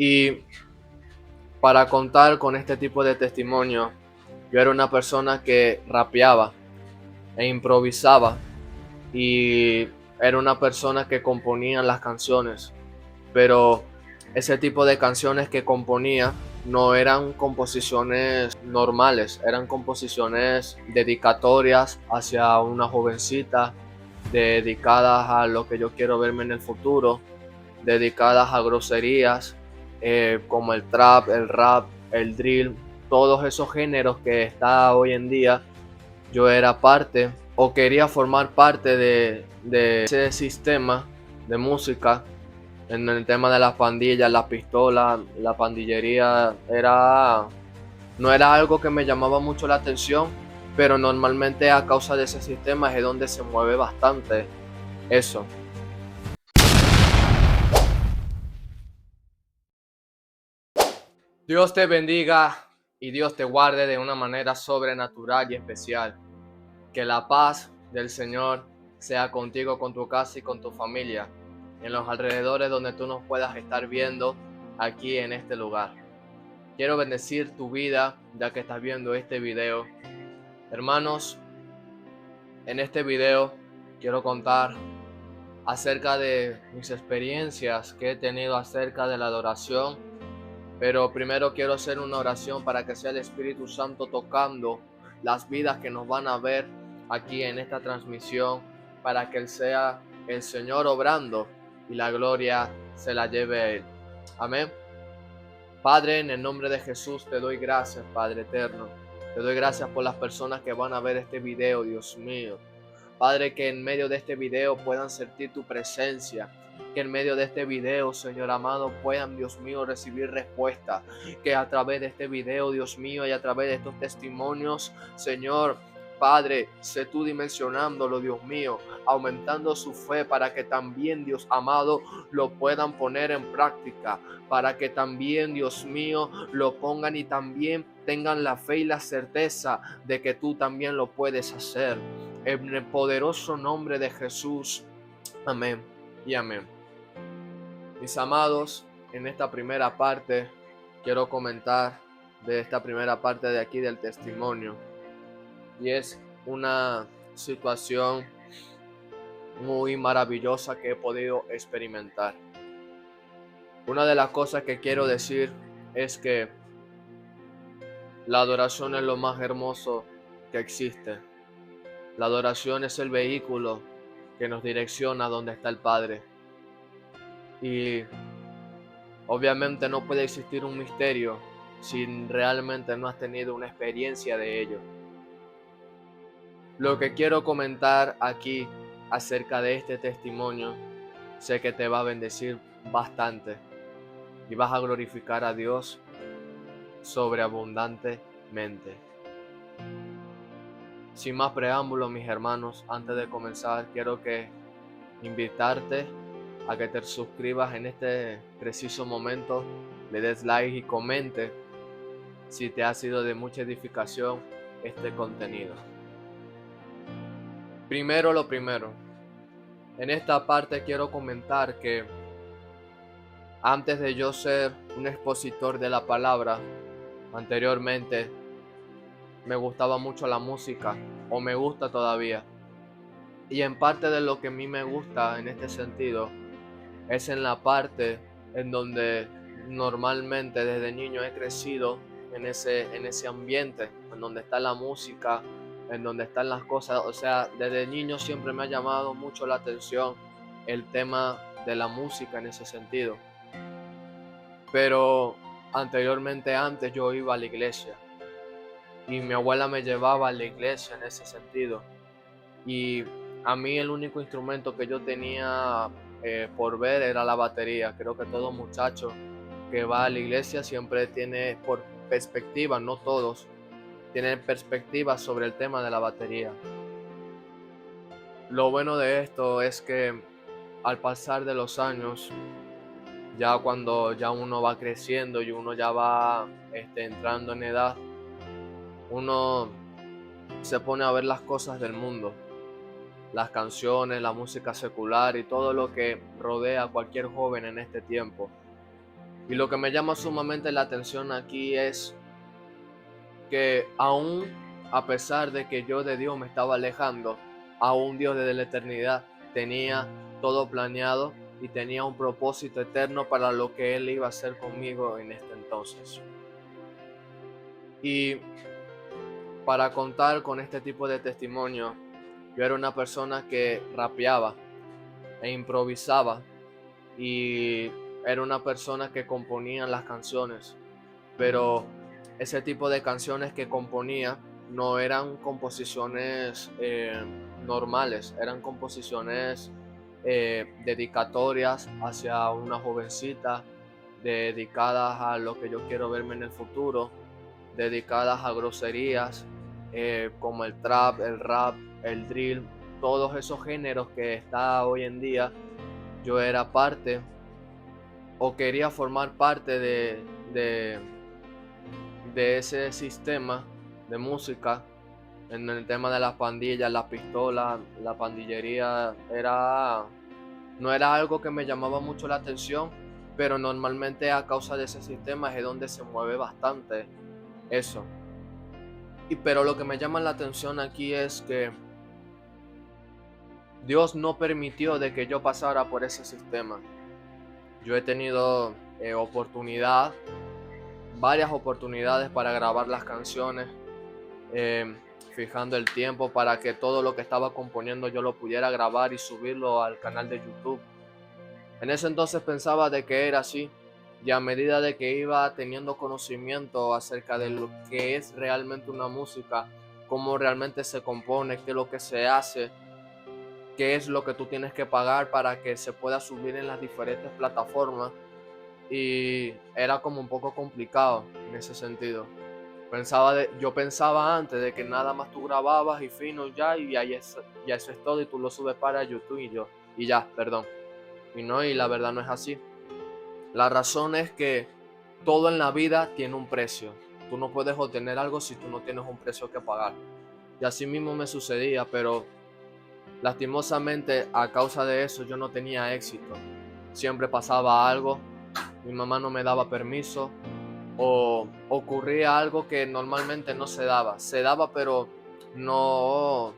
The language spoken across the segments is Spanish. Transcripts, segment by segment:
Y para contar con este tipo de testimonio, yo era una persona que rapeaba e improvisaba y era una persona que componía las canciones, pero ese tipo de canciones que componía no eran composiciones normales, eran composiciones dedicatorias hacia una jovencita, dedicadas a lo que yo quiero verme en el futuro, dedicadas a groserías, como el trap, el rap, el drill, todos esos géneros que está hoy en día. Yo era parte o quería formar parte de ese sistema de música. En el tema de las pandillas, las pistolas, la pandillería, no era algo que me llamaba mucho la atención, pero normalmente a causa de ese sistema es donde se mueve bastante eso. Dios te bendiga y Dios te guarde de una manera sobrenatural y especial. Que la paz del Señor sea contigo, con tu casa y con tu familia, en los alrededores donde tú nos puedas estar viendo aquí en este lugar. Quiero bendecir tu vida ya que estás viendo este video. Hermanos, en este video quiero contar acerca de mis experiencias que he tenido acerca de la adoración. Pero primero quiero hacer una oración para que sea el Espíritu Santo tocando las vidas que nos van a ver aquí en esta transmisión, para que Él sea el Señor obrando y la gloria se la lleve a Él. Amén. Padre, en el nombre de Jesús te doy gracias, Padre eterno. Te doy gracias por las personas que van a ver este video, Dios mío. Padre, que en medio de este video puedan sentir tu presencia, que en medio de este video, Señor amado, puedan, Dios mío, recibir respuesta, que a través de este video, Dios mío, y a través de estos testimonios, Señor, Padre, sé tú dimensionándolo, Dios mío, aumentando su fe para que también, Dios amado, lo puedan poner en práctica, para que también, Dios mío, lo pongan y también tengan la fe y la certeza de que tú también lo puedes hacer. En el poderoso nombre de Jesús. Amén y amén. Mis amados, en esta primera parte quiero comentar de esta primera parte de aquí del testimonio. Y es una situación muy maravillosa que he podido experimentar. Una de las cosas que quiero decir es que la adoración es lo más hermoso que existe. La adoración es el vehículo que nos direcciona a donde está el Padre. Y obviamente no puede existir un misterio si realmente no has tenido una experiencia de ello. Lo que quiero comentar aquí acerca de este testimonio, sé que te va a bendecir bastante y vas a glorificar a Dios sobreabundantemente. Sin más preámbulos, mis hermanos, antes de comenzar, quiero invitarte a que te suscribas en este preciso momento, le des like y comente si te ha sido de mucha edificación este contenido. Primero lo primero, en esta parte quiero comentar que antes de yo ser un expositor de la palabra, anteriormente me gustaba mucho la música, o me gusta todavía. Y en parte de lo que a mí me gusta en este sentido es en la parte en donde normalmente desde niño he crecido en ese ambiente, en donde está la música, en donde están las cosas. O sea, desde niño siempre me ha llamado mucho la atención el tema de la música en ese sentido. Pero antes yo iba a la iglesia y mi abuela me llevaba a la iglesia en ese sentido. Y a mí el único instrumento que yo tenía por ver era la batería. Creo que todo muchacho que va a la iglesia siempre tiene por perspectiva, no todos, tienen perspectiva sobre el tema de la batería. Lo bueno de esto es que al pasar de los años, ya cuando ya uno va creciendo y uno ya va entrando en edad, uno se pone a ver las cosas del mundo, las canciones, la música secular y todo lo que rodea a cualquier joven en este tiempo. Y lo que me llama sumamente la atención aquí es que aún a pesar de que yo de Dios me estaba alejando, aún Dios desde la eternidad tenía todo planeado y tenía un propósito eterno para lo que Él iba a hacer conmigo en este entonces. Y para contar con este tipo de testimonio, yo era una persona que rapeaba e improvisaba y era una persona que componía las canciones, pero ese tipo de canciones que componía no eran composiciones normales, eran composiciones dedicatorias hacia una jovencita, dedicadas a lo que yo quiero verme en el futuro, dedicadas a groserías como el trap, el rap, el drill, todos esos géneros que está hoy en día. Yo era parte o quería formar parte de, de ese sistema de música. En el tema de las pandillas, las pistolas, la pandillería, no era algo que me llamaba mucho la atención, pero normalmente a causa de ese sistema es donde se mueve bastante eso. Pero lo que me llama la atención aquí es que Dios no permitió de que yo pasara por ese sistema. Yo he tenido varias oportunidades para grabar las canciones, eh, fijando el tiempo para que todo lo que estaba componiendo yo lo pudiera grabar y subirlo al canal de YouTube. En ese entonces pensaba de que era así, y a medida de que iba teniendo conocimiento acerca de lo que es realmente una música, cómo realmente se compone, qué es lo que se hace, qué es lo que tú tienes que pagar para que se pueda subir en las diferentes plataformas, y era como un poco complicado en ese sentido. Yo pensaba antes de que nada más tú grababas y fino ya, y ya eso es todo, y tú lo subes para YouTube y ya, perdón. Y no, y la verdad no es así. La razón es que todo en la vida tiene un precio. Tú no puedes obtener algo si tú no tienes un precio que pagar. Y así mismo me sucedía, pero lastimosamente a causa de eso yo no tenía éxito. Siempre pasaba algo, mi mamá no me daba permiso, o ocurría algo que normalmente no se daba. Se daba, pero no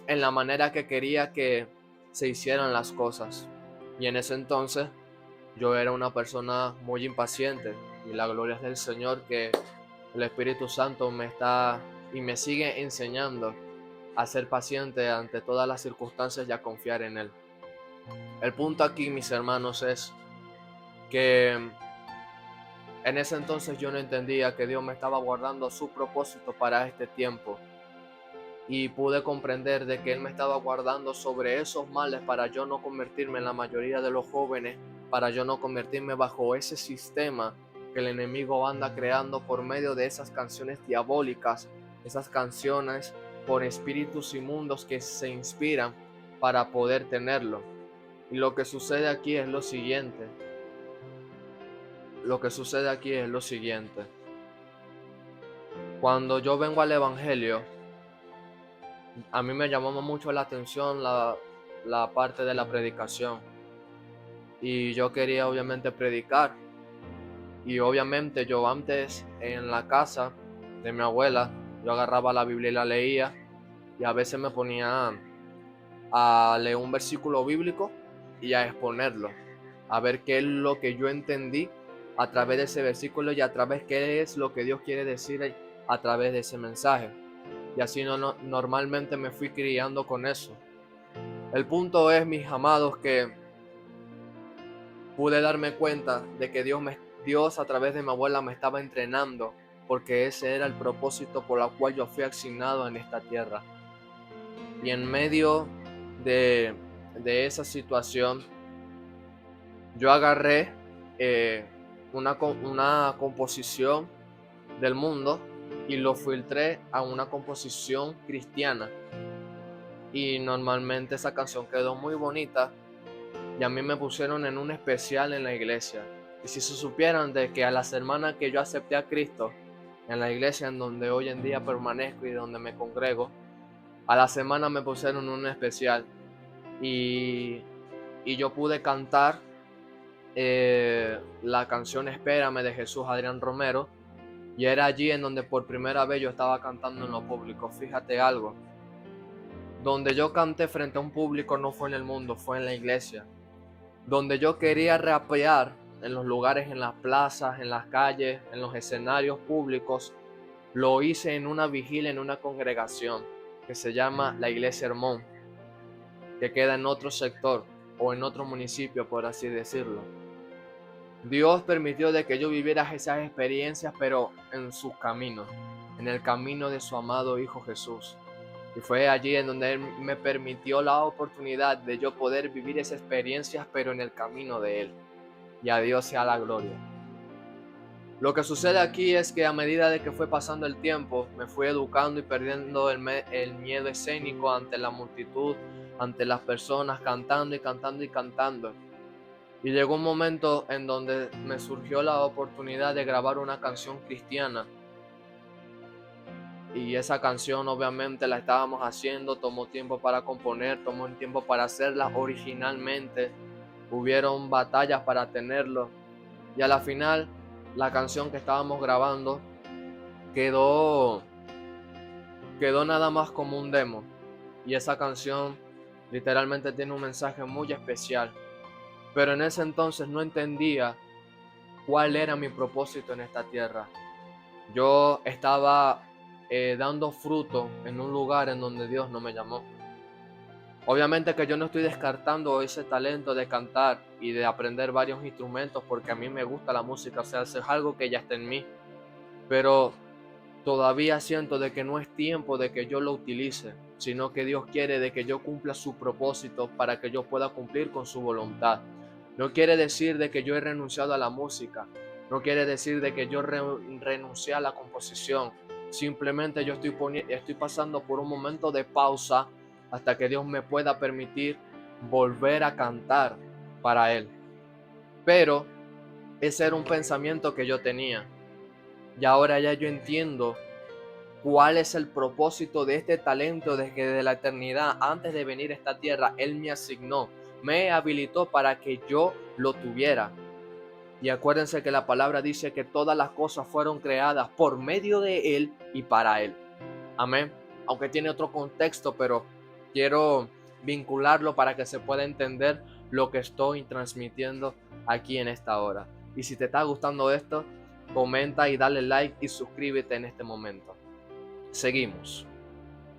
en la manera que quería que se hicieran las cosas. Y en ese entonces yo era una persona muy impaciente, y la gloria es del Señor que el Espíritu Santo me está y me sigue enseñando a ser paciente ante todas las circunstancias y a confiar en Él. El punto aquí, mis hermanos, es que en ese entonces yo no entendía que Dios me estaba guardando su propósito para este tiempo, y pude comprender de que Él me estaba guardando sobre esos males para yo no convertirme en la mayoría de los jóvenes, para yo no convertirme bajo ese sistema que el enemigo anda creando por medio de esas canciones diabólicas, esas canciones por espíritus inmundos que se inspiran para poder tenerlo. Y lo que sucede aquí es lo siguiente. Cuando yo vengo al Evangelio, a mí me llamó mucho la atención la parte de la predicación, y yo quería obviamente predicar, y obviamente yo antes en la casa de mi abuela yo agarraba la Biblia y la leía, y a veces me ponía a leer un versículo bíblico y a exponerlo, a ver qué es lo que yo entendí a través de ese versículo, y a través qué es lo que Dios quiere decir a través de ese mensaje. Y así normalmente me fui criando con eso. El punto es, mis amados, que pude darme cuenta de que Dios a través de mi abuela me estaba entrenando, porque ese era el propósito por el cual yo fui asignado en esta tierra. Y en medio de, esa situación, yo agarré una composición del mundo y lo filtré a una composición cristiana. Y normalmente esa canción quedó muy bonita, y a mí me pusieron en un especial en la iglesia. Y si se supieran de que a la semana que yo acepté a Cristo, en la iglesia en donde hoy en día permanezco y donde me congrego, a la semana me pusieron un especial, y yo pude cantar la canción Espérame de Jesús Adrián Romero, y era allí en donde por primera vez yo estaba cantando en lo público. Fíjate algo, donde yo canté frente a un público no fue en el mundo, fue en la iglesia. Donde yo quería rapear en los lugares, en las plazas, en las calles, en los escenarios públicos, lo hice en una vigilia, en una congregación que se llama la Iglesia Hermón, que queda en otro sector o en otro municipio, por así decirlo. Dios permitió de que yo viviera esas experiencias, pero en sus caminos, en el camino de su amado Hijo Jesús. Y fue allí en donde Él me permitió la oportunidad de yo poder vivir esas experiencias, pero en el camino de Él. Y a Dios sea la gloria. Lo que sucede aquí es que a medida de que fue pasando el tiempo, me fui educando y perdiendo el miedo escénico ante la multitud, ante las personas cantando y cantando y cantando. Y llegó un momento en donde me surgió la oportunidad de grabar una canción cristiana. Y esa canción obviamente la estábamos haciendo, tomó tiempo para componer, tomó tiempo para hacerla originalmente. Hubieron batallas para tenerlo. Y a la final, la canción que estábamos grabando quedó nada más como un demo. Y esa canción literalmente tiene un mensaje muy especial. Pero en ese entonces no entendía cuál era mi propósito en esta tierra. Yo estaba dando fruto en un lugar en donde Dios no me llamó. Obviamente que yo no estoy descartando ese talento de cantar y de aprender varios instrumentos, porque a mí me gusta la música, o sea, es algo que ya está en mí. Pero todavía siento de que no es tiempo de que yo lo utilice, sino que Dios quiere de que yo cumpla su propósito para que yo pueda cumplir con su voluntad. No quiere decir de que yo he renunciado a la música, no quiere decir de que yo renuncié a la composición. Simplemente yo estoy pasando por un momento de pausa hasta que Dios me pueda permitir volver a cantar para Él. Pero ese era un pensamiento que yo tenía. Y ahora ya yo entiendo cuál es el propósito de este talento desde que de la eternidad, antes de venir a esta tierra, Él me asignó, me habilitó para que yo lo tuviera. Y acuérdense que la palabra dice que todas las cosas fueron creadas por medio de Él y para Él. Amén. Aunque tiene otro contexto, pero quiero vincularlo para que se pueda entender lo que estoy transmitiendo aquí en esta hora. Y si te está gustando esto, comenta y dale like y suscríbete en este momento. Seguimos.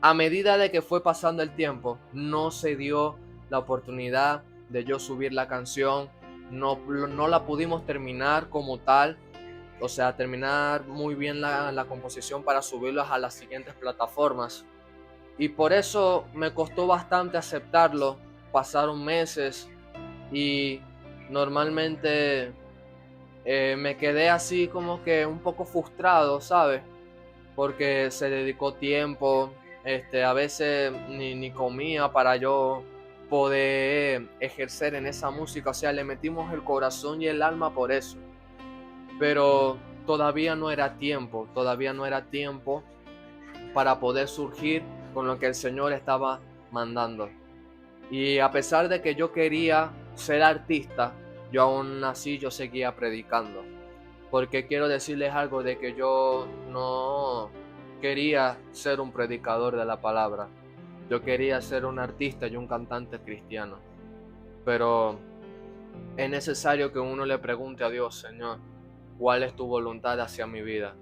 A medida de que fue pasando el tiempo, no se dio la oportunidad de yo subir la canción. No la pudimos terminar como tal. O sea, terminar muy bien la composición para subirlas a las siguientes plataformas. Y por eso me costó bastante aceptarlo. Pasaron meses y normalmente me quedé así como que un poco frustrado, ¿sabes? Porque se dedicó tiempo, a veces ni comía para yo poder ejercer en esa música. O sea, le metimos el corazón y el alma por eso. Pero todavía no era tiempo para poder surgir con lo que el Señor estaba mandando. Y a pesar de que yo quería ser artista, yo aún así yo seguía predicando. Porque quiero decirles algo de que yo no quería ser un predicador de la palabra. Yo quería ser un artista y un cantante cristiano. Pero es necesario que uno le pregunte a Dios, Señor, ¿cuál es tu voluntad hacia mi vida?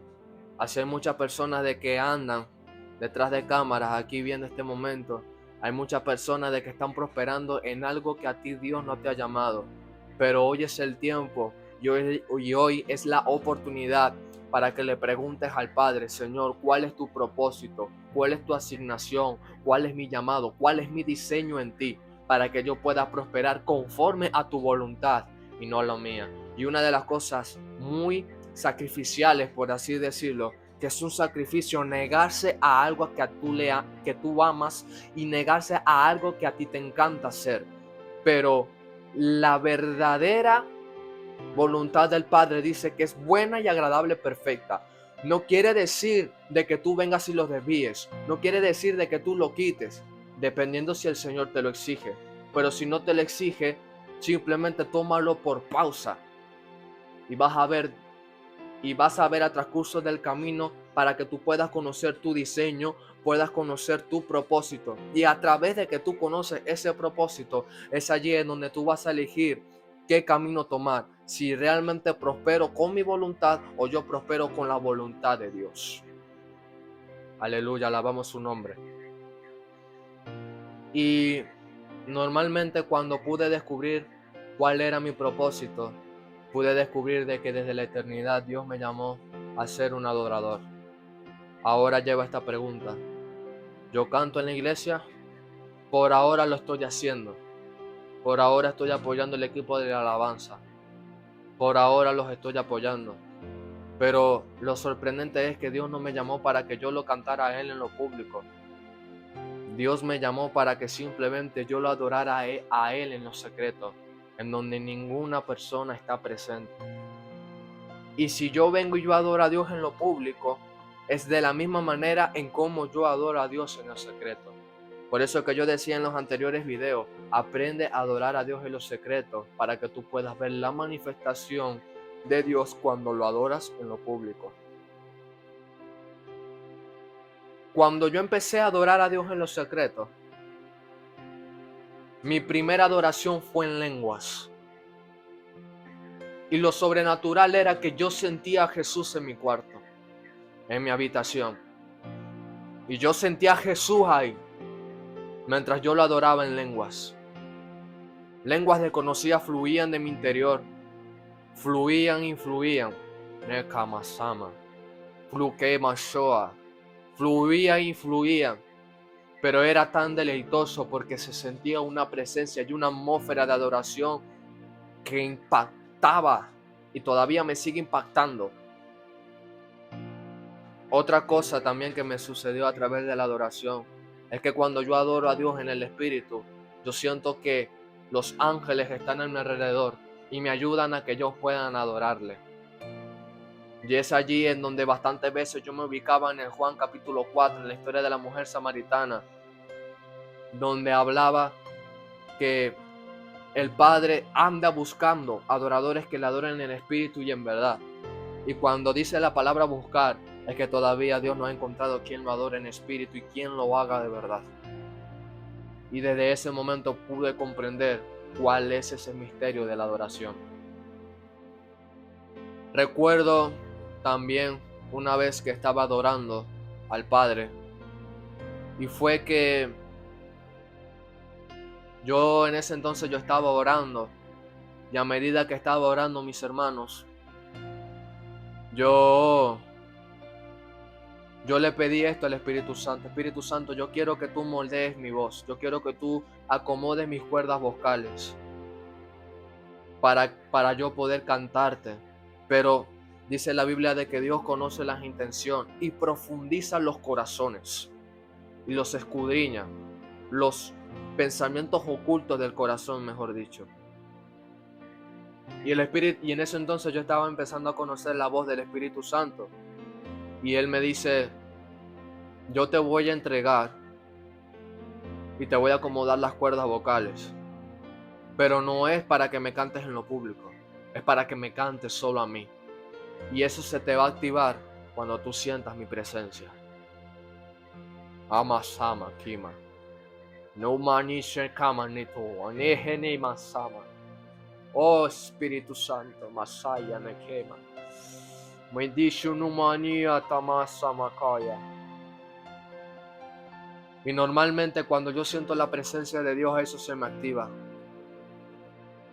Así hay muchas personas de que andan detrás de cámaras aquí viendo este momento. Hay muchas personas de que están prosperando en algo que a ti Dios no te ha llamado. Pero hoy es el tiempo y hoy es la oportunidad para que le preguntes al Padre, Señor, ¿cuál es tu propósito? ¿Cuál es tu asignación? ¿Cuál es mi llamado? ¿Cuál es mi diseño en ti? Para que yo pueda prosperar conforme a tu voluntad y no a la mía. Y una de las cosas muy sacrificiales, por así decirlo, que es un sacrificio negarse a algo que tú amas y negarse a algo que a ti te encanta hacer. Pero la verdadera voluntad del Padre dice que es buena y agradable, perfecta. No quiere decir de que tú vengas y lo desvíes. No quiere decir de que tú lo quites, dependiendo si el Señor te lo exige. Pero si no te lo exige, simplemente tómalo por pausa y vas a ver a transcurso del camino para que tú puedas conocer tu diseño, puedas conocer tu propósito. Y a través de que tú conoces ese propósito, es allí en donde tú vas a elegir qué camino tomar. Si realmente prospero con mi voluntad o yo prospero con la voluntad de Dios. Aleluya, alabamos su nombre. Y normalmente cuando pude descubrir cuál era mi propósito, pude descubrir de que desde la eternidad Dios me llamó a ser un adorador. Ahora lleva esta pregunta. ¿Yo canto en la iglesia? Por ahora lo estoy haciendo. Por ahora estoy apoyando el equipo de la alabanza. Por ahora los estoy apoyando. Pero lo sorprendente es que Dios no me llamó para que yo lo cantara a Él en lo público. Dios me llamó para que simplemente yo lo adorara a Él en lo secreto, en donde ninguna persona está presente. Y si yo vengo y yo adoro a Dios en lo público, es de la misma manera en cómo yo adoro a Dios en lo secreto. Por eso que yo decía en los anteriores videos, aprende a adorar a Dios en lo secreto para que tú puedas ver la manifestación de Dios cuando lo adoras en lo público. Cuando yo empecé a adorar a Dios en lo secreto, mi primera adoración fue en lenguas. Y lo sobrenatural era que yo sentía a Jesús en mi cuarto, en mi habitación. Y yo sentía a Jesús ahí, mientras yo lo adoraba en lenguas. Lenguas desconocidas fluían de mi interior. Fluían y fluían. Nekamasama. Flukemashoa. Fluían y fluían. Pero era tan deleitoso porque se sentía una presencia y una atmósfera de adoración que impactaba y todavía me sigue impactando. Otra cosa también que me sucedió a través de la adoración es que cuando yo adoro a Dios en el Espíritu, yo siento que los ángeles están a mi alrededor y me ayudan a que ellos puedan adorarle. Y es allí en donde bastantes veces yo me ubicaba en el Juan capítulo 4, en la historia de la mujer samaritana, donde hablaba que el Padre anda buscando adoradores que le adoren en espíritu y en verdad. Y cuando dice la palabra buscar, es que todavía Dios no ha encontrado quien lo adore en espíritu y quien lo haga de verdad. Y desde ese momento pude comprender cuál es ese misterio de la adoración. Recuerdo también una vez que estaba adorando al Padre, y fue que yo en ese entonces yo estaba orando, y a medida que estaba orando, mis hermanos, yo le pedí esto al Espíritu Santo. Espíritu Santo, yo quiero que tú moldees mi voz. Yo quiero que tú acomodes mis cuerdas vocales para yo poder cantarte. Pero dice la Biblia de que Dios conoce las intenciones y profundiza los corazones y los escudriña, los pensamientos ocultos del corazón, mejor dicho. Y en ese entonces yo estaba empezando a conocer la voz del Espíritu Santo. Y Él me dice, yo te voy a entregar y te voy a acomodar las cuerdas vocales. Pero no es para que me cantes en lo público, es para que me cantes solo a mí. Y eso se te va a activar cuando tú sientas mi presencia. Ama kima. No manishe kama nito, anehene masama. Oh Espíritu Santo, Masaya nekema. Mendishu numania tamasa makaya. Y normalmente cuando yo siento la presencia de Dios, eso se me activa.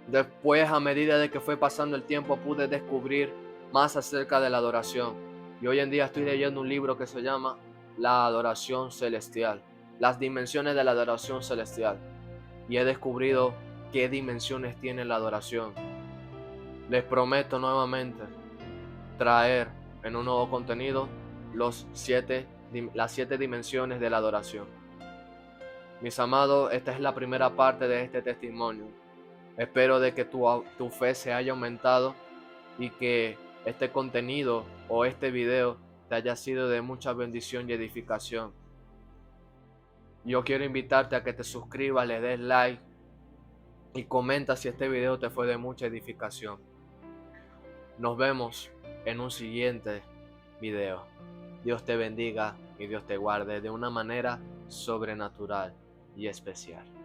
Después, a medida de que fue pasando el tiempo, pude descubrir más acerca de la adoración. Y hoy en día estoy leyendo un libro que se llama La Adoración Celestial, las dimensiones de la adoración celestial. Y he descubrido qué dimensiones tiene la adoración. Les prometo nuevamente traer en un nuevo contenido las 7 dimensiones de la adoración. Mis amados, esta es la primera parte de este testimonio. Espero de que tu fe se haya aumentado y que este contenido o este video te haya sido de mucha bendición y edificación. Yo quiero invitarte a que te suscribas, le des like y comenta si este video te fue de mucha edificación. Nos vemos en un siguiente video. Dios te bendiga y Dios te guarde de una manera sobrenatural y especial.